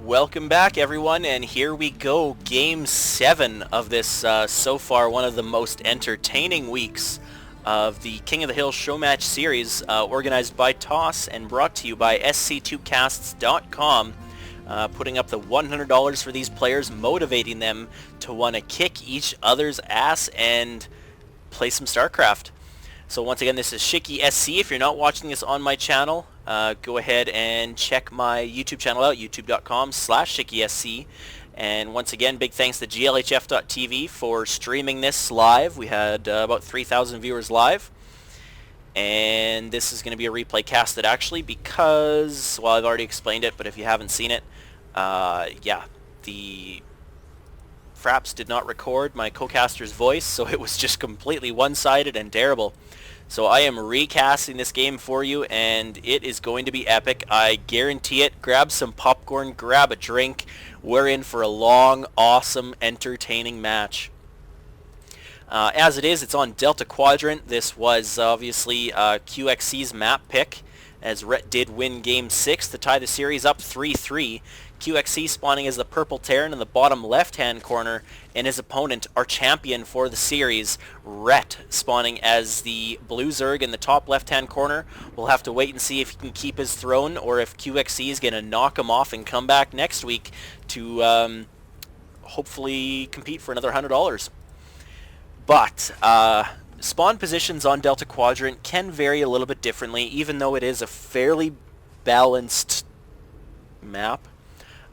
Welcome back, everyone, and here we go. Game 7 of this, so far, one of the most entertaining weeks of the King of the Hill Showmatch series, organized by TOS and brought to you by SC2casts.com, putting up the $100 for these players, motivating them to want to kick each other's ass and play some StarCraft. So once again, this is SchickySC. If you're not watching this on my channel, go ahead and check my YouTube channel out, youtube.com/SchickySC. And once again, big thanks to glhf.tv for streaming this live. We had about 3,000 viewers live. And this is going to be a replay casted actually because, well, I've already explained it, but if you haven't seen it, yeah, the Fraps did not record my co-caster's voice, so it was just completely one-sided and terrible. So I am recasting this game for you, and it is going to be epic. I guarantee it. Grab some popcorn, grab a drink. We're in for a long, awesome, entertaining match. As it is, it's on Delta Quadrant. This was obviously QXC's map pick, as Ret did win Game 6 to tie the series up 3-3. QXC spawning as the purple Terran in the bottom left-hand corner, and his opponent, our champion for the series, Ret, spawning as the blue Zerg in the top left-hand corner. We'll have to wait and see if he can keep his throne, or if QXC is going to knock him off and come back next week to hopefully compete for another $100. But spawn positions on Delta Quadrant can vary a little bit differently, even though it is a fairly balanced map.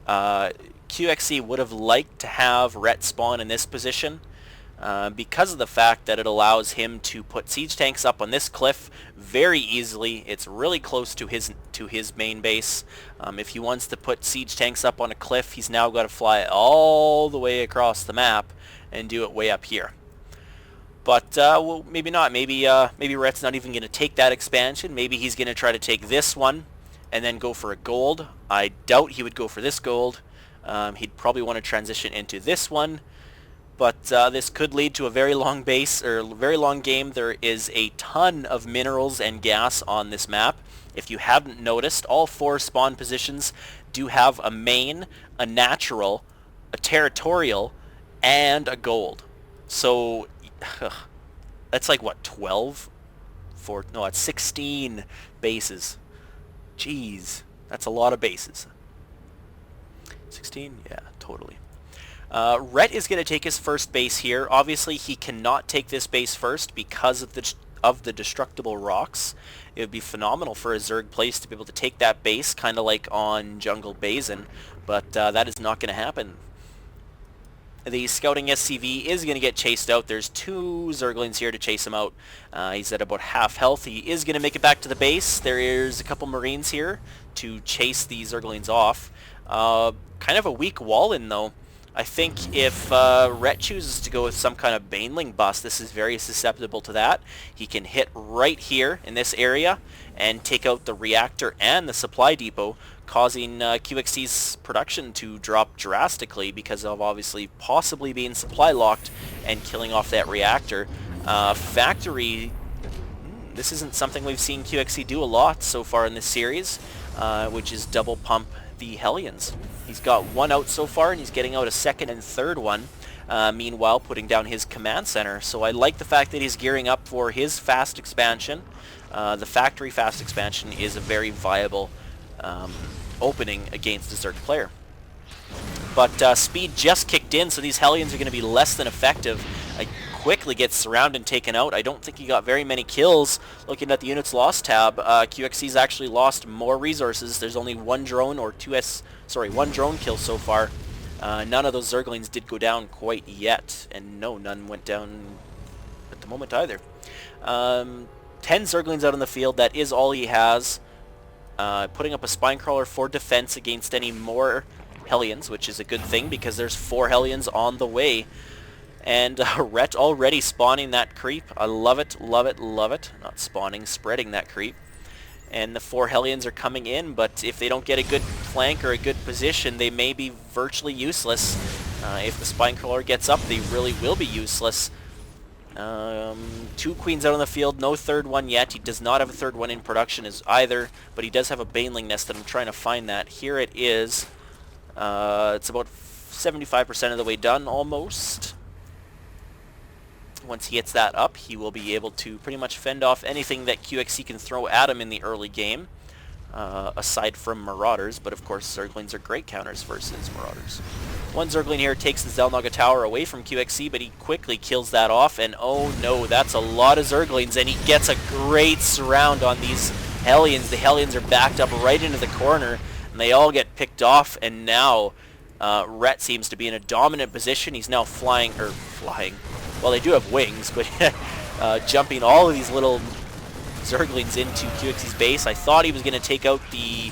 QXC would have liked to have Ret spawn in this position because of the fact that it allows him to put siege tanks up on this cliff very easily. It's really close to his main base. If he wants to put siege tanks up on a cliff, he's now got to fly all the way across the map and do it way up here. But well, maybe not. Maybe Ret's not even going to take that expansion. Maybe he's going to try to take this one and then go for a gold. I doubt he would go for this gold. He'd probably want to transition into this one. But this could lead to a very long base, or very long game. There is a ton of minerals and gas on this map. If you haven't noticed, all 4 spawn positions do have a main, a natural, a territorial, and a gold. So that's like, what, 12? No, it's 16 bases. Jeez, that's a lot of bases. 16? Yeah, totally. Ret is going to take his first base here. Obviously, he cannot take this base first because of the destructible rocks. It would be phenomenal for a Zerg place to be able to take that base, kind of like on Jungle Basin, but that is not going to happen. The scouting SCV is going to get chased out. There's 2 Zerglings here to chase him out. He's at about half health. He is going to make it back to the base. There is a couple Marines here to chase the Zerglings off. Kind of a weak wall in, though. I think if Ret chooses to go with some kind of Baneling bust, this is very susceptible to that. He can hit right here in this area and take out the reactor and the supply depot, causing QXC's production to drop drastically because of obviously possibly being supply locked and killing off that reactor. Factory, this isn't something we've seen QXC do a lot so far in this series, which is double pump the Hellions. He's got 1 out so far, and he's getting out a 2nd and 3rd one, meanwhile putting down his command center. So I like the fact that he's gearing up for his fast expansion. The factory fast expansion is a very viable opening against a Zerg player. But speed just kicked in, so these Hellions are going to be less than effective. Quickly gets surrounded and taken out. I don't think he got very many kills. Looking at the units lost tab, QXC's actually lost more resources. There's only 1 drone or 1 drone kill so far. None of those Zerglings did go down quite yet, and no, none went down at the moment either. 10 Zerglings out on the field. That is all he has. Putting up a Spinecrawler for defense against any more Hellions, which is a good thing because there's 4 Hellions on the way. And Ret already spawning that creep. I love it, love it, love it. Not spawning, spreading that creep. And the 4 Hellions are coming in, but if they don't get a good flank or a good position, they may be virtually useless. If the Spinecrawler gets up, they really will be useless. 2 queens out on the field, no 3rd one yet. He does not have a 3rd one in production either, but he does have a Baneling nest, and I'm trying to find that. Here it is. It's about 75% of the way done, almost. Once he gets that up, he will be able to pretty much fend off anything that QXC can throw at him in the early game, aside from Marauders, but of course Zerglings are great counters versus Marauders. One Zergling here takes the Xel'Naga Tower away from QXC, but he quickly kills that off, and oh no, that's a lot of Zerglings, and he gets a great surround on these Hellions. The Hellions are backed up right into the corner, and they all get picked off, and now Ret seems to be in a dominant position. He's now flying. Well, they do have wings, but jumping all of these little Zerglings into QXC's base. I thought he was going to take out the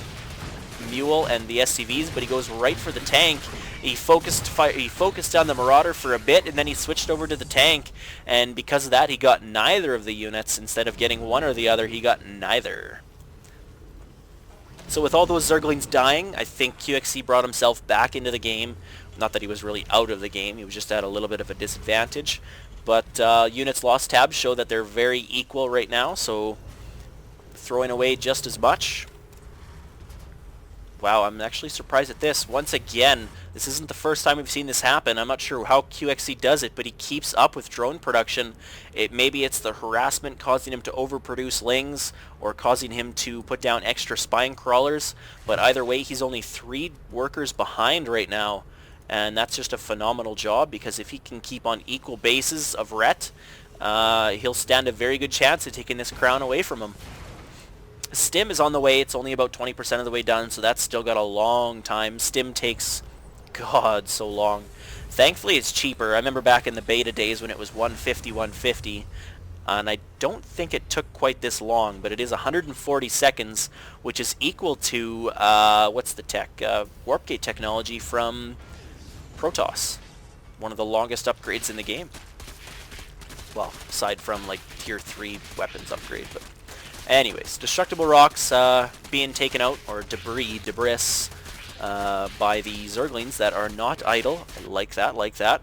Mule and the SCVs, but he goes right for the tank. He focused on the Marauder for a bit, and then he switched over to the tank, and because of that, he got neither of the units. Instead of getting one or the other, he got neither. So with all those Zerglings dying, I think QXC brought himself back into the game. Not that he was really out of the game, he was just at a little bit of a disadvantage. But units lost tabs show that they're very equal right now, so throwing away just as much. Wow, I'm actually surprised at this. Once again, this isn't the first time we've seen this happen. I'm not sure how QXC does it, but he keeps up with drone production. Maybe it's the harassment causing him to overproduce lings, or causing him to put down extra spine crawlers. But either way, he's only 3 workers behind right now. And that's just a phenomenal job, because if he can keep on equal bases of Ret, he'll stand a very good chance of taking this crown away from him. Stim is on the way. It's only about 20% of the way done, so that's still got a long time. Stim takes, God, so long. Thankfully, it's cheaper. I remember back in the beta days when it was 150, and I don't think it took quite this long, but it is 140 seconds, which is equal to, what's the tech? Warp Gate technology from Protoss. One of the longest upgrades in the game. Well, aside from, like, tier 3 weapons upgrade, but... Anyways, destructible rocks being taken out, or debris, by the Zerglings that are not idle. I like that, like that.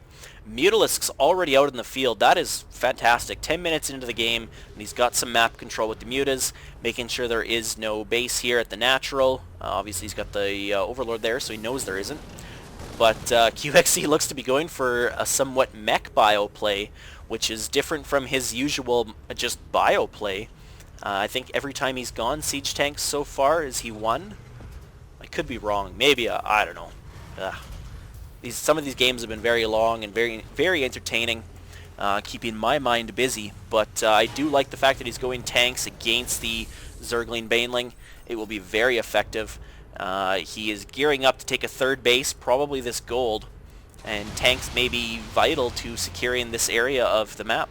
Mutalisks already out in the field. That is fantastic. 10 minutes into the game, and he's got some map control with the Mutas, making sure there is no base here at the natural. Obviously, he's got the Overlord there, so he knows there isn't. But QXC looks to be going for a somewhat mech bio play, which is different from his usual just bio play. I think every time he's gone siege tanks so far, is he won? I could be wrong. Maybe, I don't know. Some of these games have been very long and very entertaining, keeping my mind busy. But I do like the fact that he's going tanks against the Zergling Baneling. It will be very effective. He is gearing up to take a 3rd base, probably this gold, and tanks may be vital to securing this area of the map.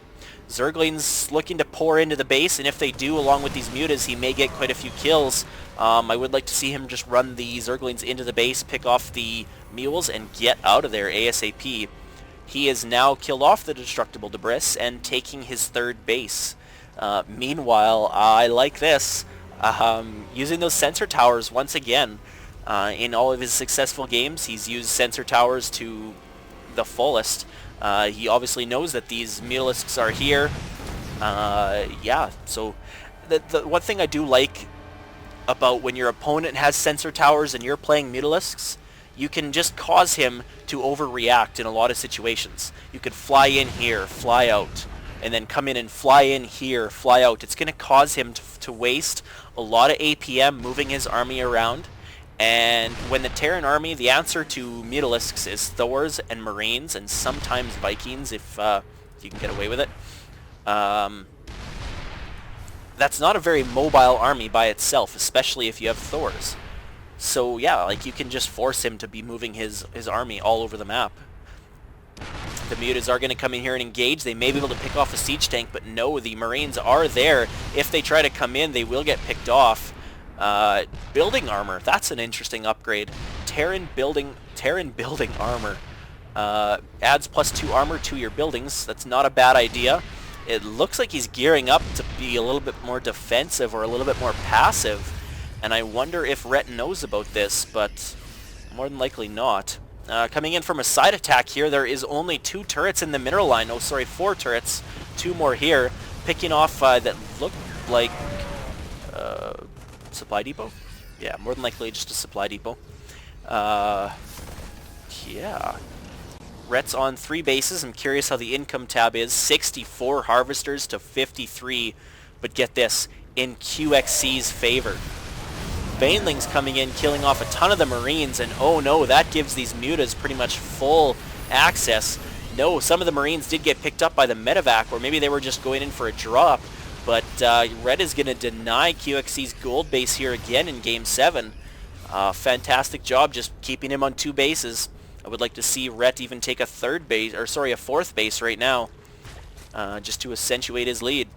Zergling's looking to pour into the base, and if they do, along with these Mutas, he may get quite a few kills. I would like to see him just run the Zerglings into the base, pick off the Mules, and get out of there ASAP. He is now killed off the destructible debris and taking his 3rd base. Meanwhile, I like this. Using those sensor towers once again. In all of his successful games, he's used sensor towers to the fullest. He obviously knows that these Mutalisks are here. Yeah, so the one thing I do like about when your opponent has sensor towers and you're playing Mutalisks, you can just cause him to overreact in a lot of situations. You could fly in here, fly out, and then come in and fly in here, fly out. It's going to cause him to waste a lot of APM moving his army around. And when the Terran army, the answer to Mutalisks is Thors and Marines, and sometimes Vikings if you can get away with it. That's not a very mobile army by itself, especially if you have Thors. So yeah, like you can just force him to be moving his army all over the map. The Mutas are going to come in here and engage. They may be able to pick off a siege tank, but no, the Marines are there. If they try to come in, they will get picked off. Building armor, that's an interesting upgrade. Terran building armor adds +2 armor to your buildings. That's not a bad idea. It looks like he's gearing up to be a little bit more defensive or a little bit more passive, and I wonder if Ret knows about this, but more than likely not. Coming in from a side attack here, there is only 2 turrets in the mineral line. Oh, sorry, 4 turrets. 2 more here. Picking off that look like supply depot? Yeah, more than likely just a supply depot. Yeah. Ret's on 3 bases. I'm curious how the income tab is. 64 harvesters to 53. But get this, in QXC's favor. Baneling's coming in, killing off a ton of the Marines, and oh no, that gives these mutas pretty much full access. No, some of the Marines did get picked up by the medevac, or maybe they were just going in for a drop, but Ret is going to deny QXC's gold base here again in Game 7. Fantastic job just keeping him on 2 bases. I would like to see Ret even take a fourth base right now, just to accentuate his lead.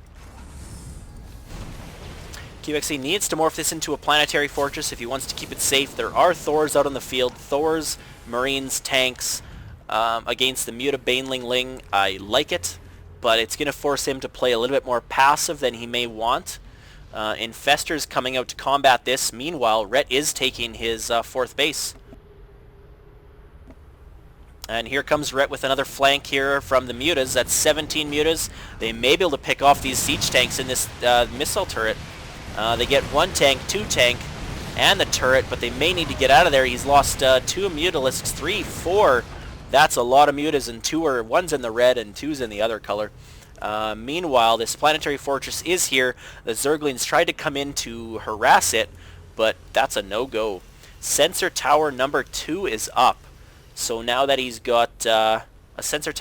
QXC needs to morph this into a planetary fortress if he wants to keep it safe. There are Thors out on the field. Thors, Marines, tanks against the Muta Baneling Ling. I like it, but it's going to force him to play a little bit more passive than he may want. Infester's coming out to combat this. Meanwhile, Ret is taking his 4th base. And here comes Ret with another flank here from the mutas. That's 17 mutas. They may be able to pick off these siege tanks in this missile turret. They get 1 tank, 2 tank, and the turret, but they may need to get out of there. He's lost 2 mutalisks, 3, 4. That's a lot of mutas, and 1's in the red and 2's in the other color. Meanwhile, this planetary fortress is here. The Zerglings tried to come in to harass it, but that's a no-go. Sensor tower number 2 is up. So now that he's got a sensor tower